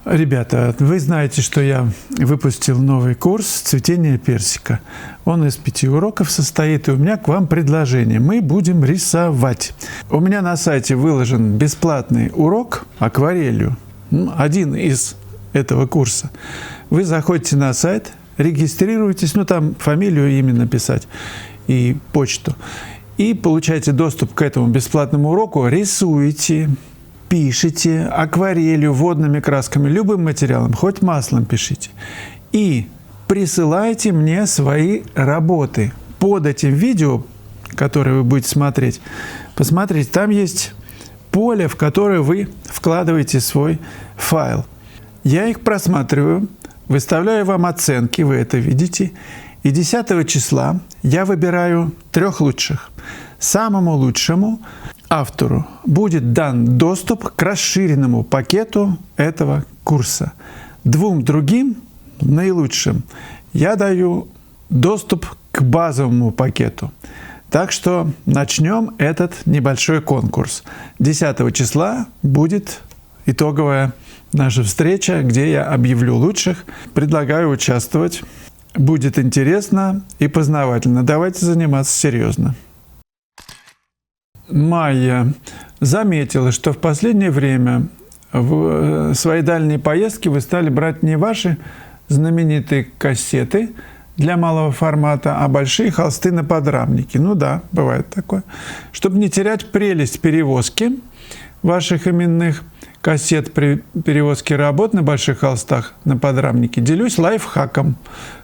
Ребята, вы знаете, что я выпустил новый курс «Цветение персика». Он из 5 уроков состоит, и у меня к вам предложение. Мы будем рисовать. У меня на сайте выложен бесплатный урок акварелью, один из этого курса. Вы заходите на сайт, регистрируетесь, там фамилию, имя написать и почту, и получаете доступ к этому бесплатному уроку, рисуете, пишите акварелью, водными красками, любым материалом, хоть маслом пишите. И присылайте мне свои работы. Под этим видео, которое вы будете смотреть, посмотрите, там есть поле, в которое вы вкладываете свой файл. Я их просматриваю, выставляю вам оценки, вы это видите. И 10 числа я выбираю 3 лучших. Самому лучшему автору будет дан доступ к расширенному пакету этого курса. 2 другим, наилучшим, я даю доступ к базовому пакету. Так что начнем этот небольшой конкурс. 10 числа будет итоговая наша встреча, где я объявлю лучших. Предлагаю участвовать. Будет интересно и познавательно. Давайте заниматься серьезно. Майя заметила, что в последнее время в свои дальние поездки вы стали брать не ваши знаменитые кассеты для малого формата, а большие холсты на подрамнике. Ну да, бывает такое. Чтобы не терять прелесть перевозки ваших именных кассет при перевозке работ на больших холстах на подрамнике, делюсь лайфхаком,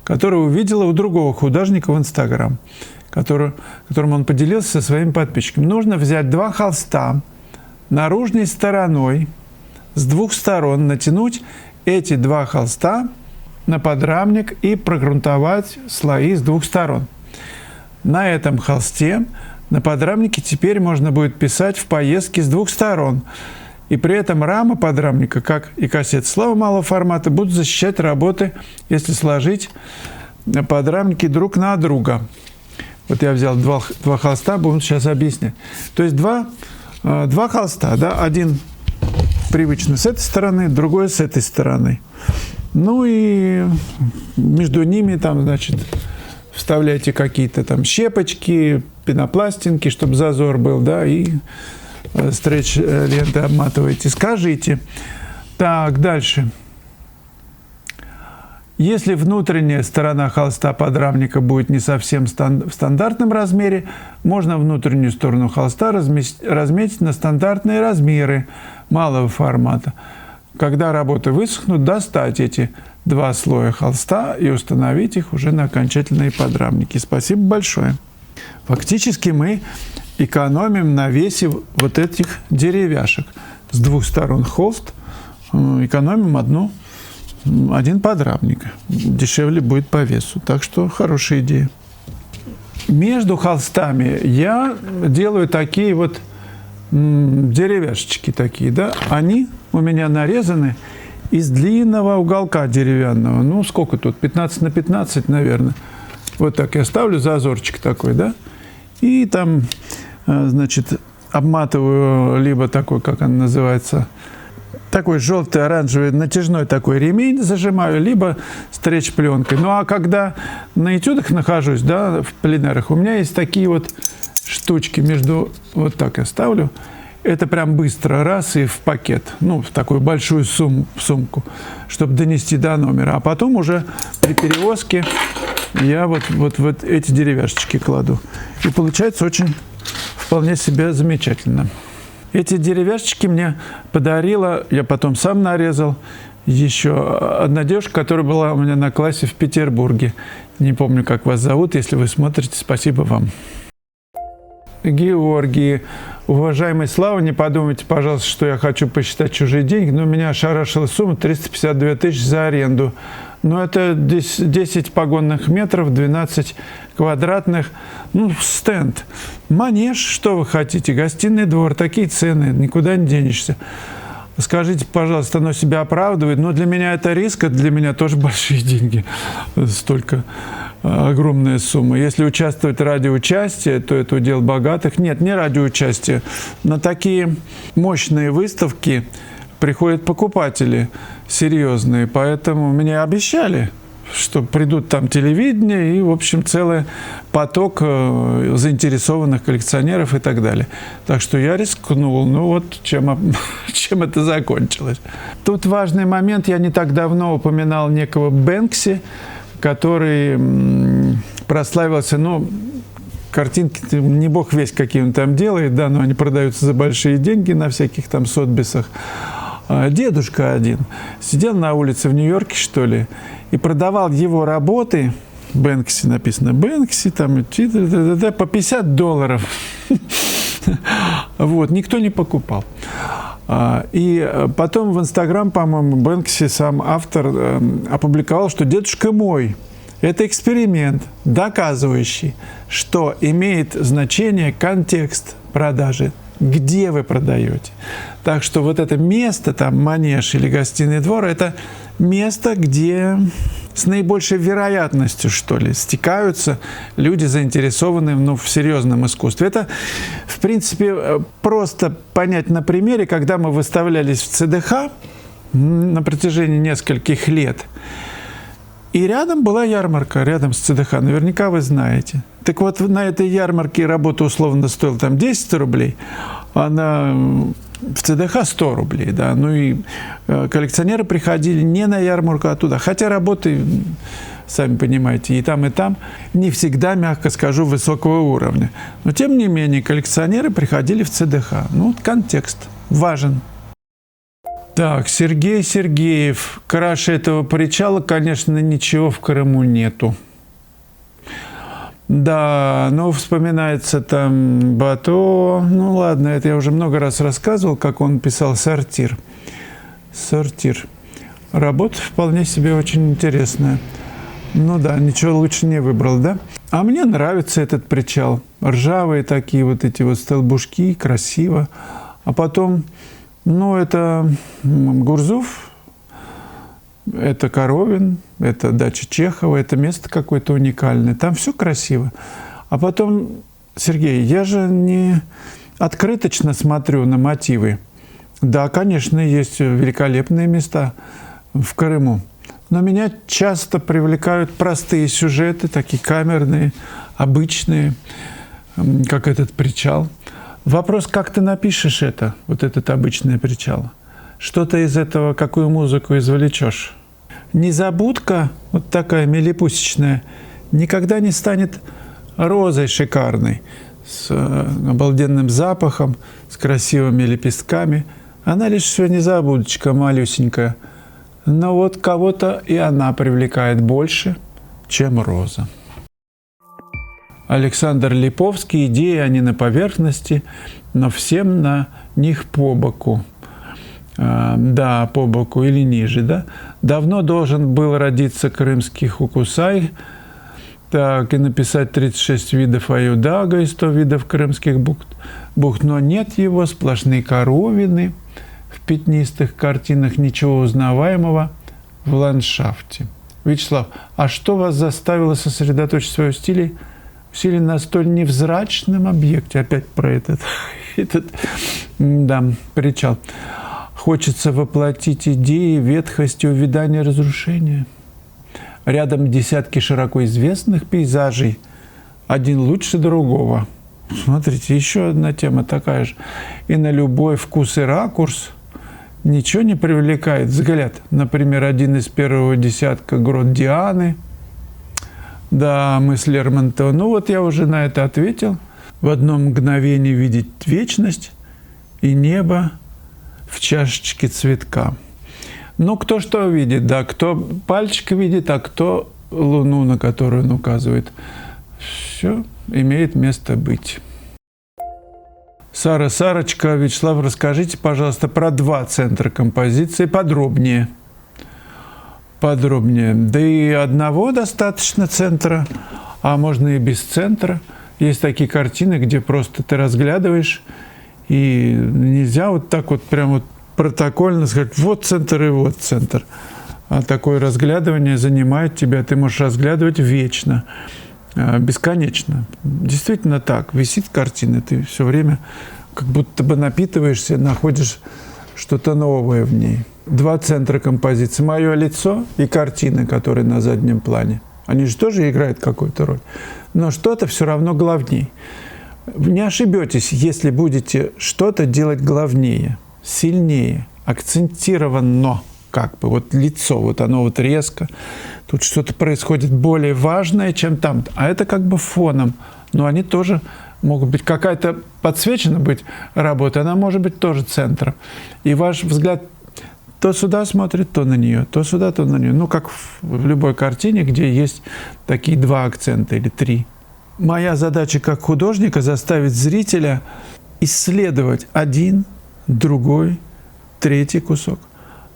который увидела у другого художника в Инстаграм, которым он поделился со своими подписчиками. Нужно взять 2 холста наружной стороной, с 2 сторон натянуть эти 2 холста на подрамник и прогрунтовать слои с 2 сторон. На этом холсте, на подрамнике, теперь можно будет писать в поездке с 2 сторон. И при этом рама подрамника, как и кассет слова малого формата, будут защищать работы, если сложить подрамники друг на друга. Вот я взял 2 холста, буду сейчас объяснять. То есть 2 холста, да, один привычно с этой стороны, другой с этой стороны. Ну и между ними там, значит, вставляйте какие-то там щепочки, пенопластинки, чтобы зазор был, да, и стретч-ленты обматываете. Скажите. Так, дальше. Если внутренняя сторона холста подрамника будет не совсем в стандартном размере, можно внутреннюю сторону холста разметить на стандартные размеры малого формата. Когда работы высохнут, достать эти 2 слоя холста и установить их уже на окончательные подрамники. Спасибо большое. Фактически мы экономим на весе вот этих деревяшек. С 2 сторон холст, экономим один подрамник. Дешевле будет по весу. Так что хорошая идея. Между холстами я делаю такие вот деревяшечки такие, да. Они у меня нарезаны из длинного уголка деревянного. Ну, сколько тут? 15 на 15, наверное. Вот так я ставлю зазорчик такой, да. И там, значит, обматываю либо такой, как он называется, такой желтый, оранжевый, натяжной такой ремень зажимаю, либо стретч-пленкой. Ну, а когда на этюдах нахожусь, да, в пленерах, у меня есть такие вот штучки вот так я ставлю. Это прям быстро, раз и в пакет, в такую большую сумку, чтобы донести до номера. А потом уже при перевозке я вот эти деревяшечки кладу. И получается очень вполне себе замечательно. Эти деревяшечки мне подарила, я потом сам нарезал, еще одна девушка, которая была у меня на классе в Петербурге. Не помню, как вас зовут, если вы смотрите, спасибо вам. Георгий, уважаемый Слава, не подумайте, пожалуйста, что я хочу посчитать чужие деньги, но меня ошарашила сумма 352 тысячи за аренду. Но это 10 погонных метров, 12 квадратных, стенд. Манеж, что вы хотите, гостиный двор, такие цены, никуда не денешься. Скажите, пожалуйста, оно себя оправдывает, но для меня это риск, это для меня тоже большие деньги, столько огромная сумма. Если участвовать ради участия, то это удел богатых. Нет, не ради участия. На такие мощные выставки приходят покупатели серьезные, поэтому мне обещали, что придут там телевидение и, в общем, целый поток заинтересованных коллекционеров и так далее. Так что я рискнул. Ну вот чем это закончилось. Тут важный момент. Я не так давно упоминал некого Бэнкси, который прославился, картинки, не бог весть, какие он там делает, да, но они продаются за большие деньги на всяких там Сотбисах. Дедушка один сидел на улице в Нью-Йорке, что ли, и продавал его работы, Бэнкси написано, Бэнкси, там, по $50. Вот, никто не покупал. И потом в Инстаграм, по-моему, Бэнкси, сам автор, опубликовал, что дедушка мой, это эксперимент, доказывающий, что имеет значение контекст продажи, где вы продаете. Так что вот это место, там, манеж или гостиный двор, это место, где с наибольшей вероятностью, что ли, стекаются люди, заинтересованные в серьезном искусстве. Это, в принципе, просто понять на примере, когда мы выставлялись в ЦДХ на протяжении нескольких лет, и рядом была ярмарка, рядом с ЦДХ, наверняка вы знаете. Так вот, на этой ярмарке работа условно стоила там 10 рублей, а в ЦДХ 100 рублей. Да? Ну и коллекционеры приходили не на ярмарку, а туда. Хотя работы, сами понимаете, и там, не всегда, мягко скажу, высокого уровня. Но, тем не менее, коллекционеры приходили в ЦДХ. Ну, контекст важен. Так, Сергей Сергеев. Краше этого причала, конечно, ничего в Крыму нету. Да, вспоминается там Бато. Ну ладно, это я уже много раз рассказывал, как он писал «Сортир». «Сортир». Работа вполне себе очень интересная. Ну да, ничего лучше не выбрал, да? А мне нравится этот причал. Ржавые такие вот эти вот столбушки, красиво. А потом... это Гурзуф, это Коровин, это дача Чехова, это место какое-то уникальное. Там все красиво. А потом, Сергей, я же не открыточно смотрю на мотивы. Да, конечно, есть великолепные места в Крыму. Но меня часто привлекают простые сюжеты, такие камерные, обычные, как этот причал. Вопрос, как ты напишешь это, вот этот обычный причал? Что ты из этого, какую музыку извлечешь? Незабудка, вот такая милипусечная, никогда не станет розой шикарной, с обалденным запахом, с красивыми лепестками. Она лишь всего незабудочка малюсенькая. Но вот кого-то и она привлекает больше, чем роза. Александр Липовский. Идеи, они на поверхности, но всем на них по боку. Да, по боку или ниже, да. Давно должен был родиться крымский Хукусай, так, и написать 36 видов аюдага и 100 видов крымских бухт. Но нет его, сплошные коровины в пятнистых картинах, ничего узнаваемого в ландшафте. Вячеслав, а что вас заставило сосредоточить свою усилие на столь невзрачном объекте? Опять про этот причал. Хочется воплотить идеи ветхости, увядания, разрушения. Рядом десятки широко известных пейзажей, один лучше другого. Смотрите, еще одна тема такая же. И на любой вкус и ракурс ничего не привлекает взгляд. Например, один из первого десятка грот Дианы. Да, мысль Лермонтова. Ну вот я уже на это ответил. В одно мгновение видеть вечность и небо в чашечке цветка. Ну, кто что видит, да, кто пальчик видит, а кто луну, на которую он указывает. Все имеет место быть. Сарочка, Вячеслав, расскажите, пожалуйста, про 2 центра композиции подробнее. Да и одного достаточно центра, а можно и без центра. Есть такие картины, где просто ты разглядываешь, и нельзя вот так вот прям вот протокольно сказать, вот центр и вот центр. А такое разглядывание занимает тебя, ты можешь разглядывать вечно, бесконечно. Действительно так, висит картина, ты все время как будто бы напитываешься, находишь что-то новое в ней. Два центра композиции. Мое лицо и картины, которые на заднем плане. Они же тоже играют какую-то роль. Но что-то все равно главней. Не ошибетесь, если будете что-то делать главнее, сильнее, акцентированно. Как бы вот лицо, вот оно вот резко. Тут что-то происходит более важное, чем там. А это как бы фоном. Но они тоже могут быть, какая-то подсвечена быть работа, она может быть тоже центром. И ваш взгляд то сюда смотрит, то на нее, то сюда, то на нее. Ну, как в любой картине, где есть такие два акцента или три. Моя задача как художника заставить зрителя исследовать один, другой, третий кусок.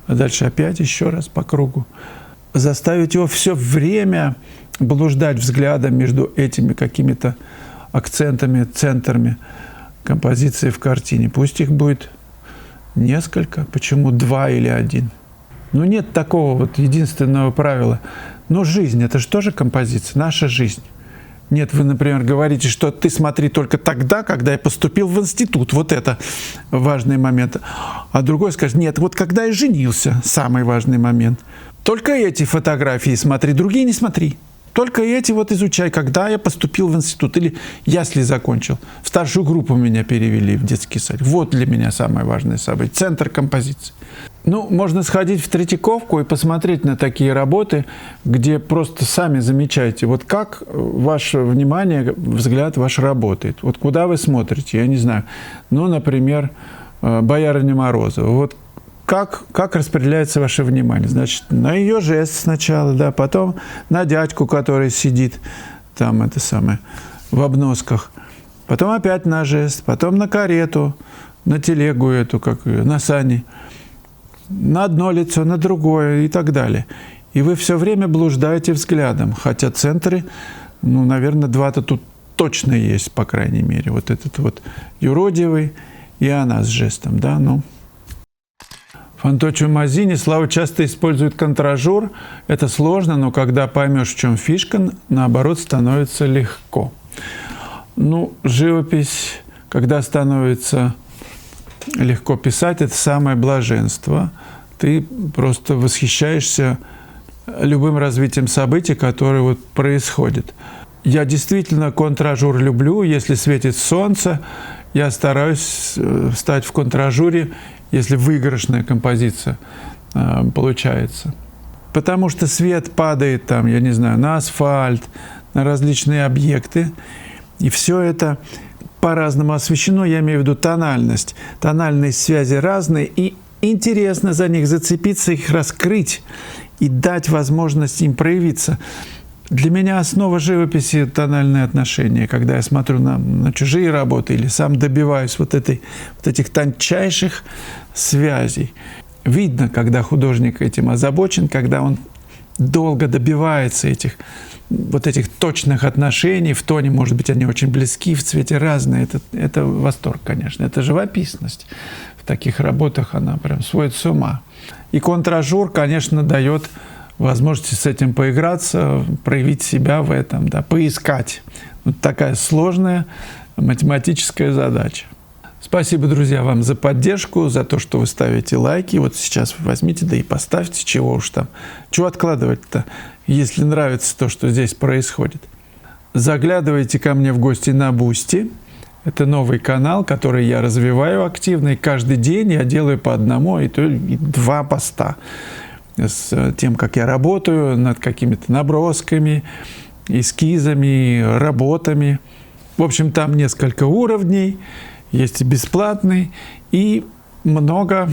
А дальше опять еще раз по кругу. Заставить его все время блуждать взглядом между этими какими-то акцентами, центрами композиции в картине. Пусть их будет несколько. Почему два или один? Ну, нет такого вот единственного правила. Но жизнь – это же тоже композиция, наша жизнь. Нет, вы, например, говорите, что ты смотри только тогда, когда я поступил в институт. Вот это важный момент. А другой скажет, нет, вот когда я женился, самый важный момент. Только эти фотографии смотри, другие не смотри. Только эти вот изучай, когда я поступил в институт или ясли закончил. В старшую группу меня перевели в детский сад. Вот для меня самое важное событие. Центр композиции. Ну, можно сходить в Третьяковку и посмотреть на такие работы, где просто сами замечаете, вот как ваше внимание, взгляд ваш работает. Вот куда вы смотрите, я не знаю. Ну, например, «Боярыня Морозова». Вот как распределяется ваше внимание? Значит, на ее жест сначала, да, потом на дядьку, который сидит там, это самое, в обносках. Потом опять на жест, потом на карету, на телегу эту, как ее, на сани. На одно лицо, на другое и так далее. И вы все время блуждаете взглядом. Хотя центры, ну, наверное, два-то тут точно есть, по крайней мере. Вот этот вот юродивый и она с жестом, да, ну. Фанточчио Мазини, Слава, часто использует контражур. Это сложно, но когда поймешь, в чем фишка, наоборот, становится легко. Ну, живопись, когда становится легко писать, это самое блаженство. Ты просто восхищаешься любым развитием событий, которые вот происходят. Я действительно контражур люблю. Если светит солнце, я стараюсь стать в контражуре, если выигрышная композиция получается. Потому что свет падает там, я не знаю, на асфальт, на различные объекты. И все это по-разному освещено, я имею в виду тональность. Тональные связи разные, и интересно за них зацепиться, их раскрыть и дать возможность им проявиться. Для меня основа живописи – тональные отношения. Когда я смотрю на чужие работы или сам добиваюсь вот этих тончайших связей. Видно, когда художник этим озабочен, когда он долго добивается этих точных отношений, в тоне, может быть, они очень близки, в цвете разные. Это восторг, конечно. Это живописность. В таких работах она прям сводит с ума. И контражур, конечно, дает возможность с этим поиграться, проявить себя в этом, да, поискать. Вот такая сложная математическая задача. Спасибо, друзья, вам за поддержку, за то, что вы ставите лайки. Вот сейчас возьмите, да и поставьте, чего уж там. Чего откладывать-то, если нравится то, что здесь происходит. Заглядывайте ко мне в гости на Boosty. Это новый канал, который я развиваю активно. И каждый день я делаю по одному и два поста с тем, как я работаю над какими-то набросками, эскизами, работами. В общем, там несколько уровней. Есть и бесплатный, и много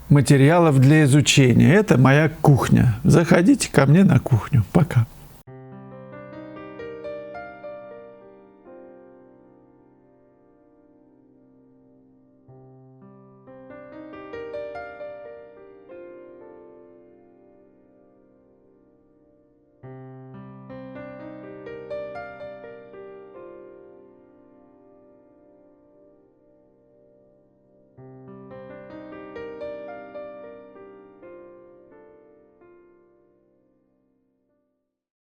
материалов для изучения. Это моя кухня. Заходите ко мне на кухню. Пока.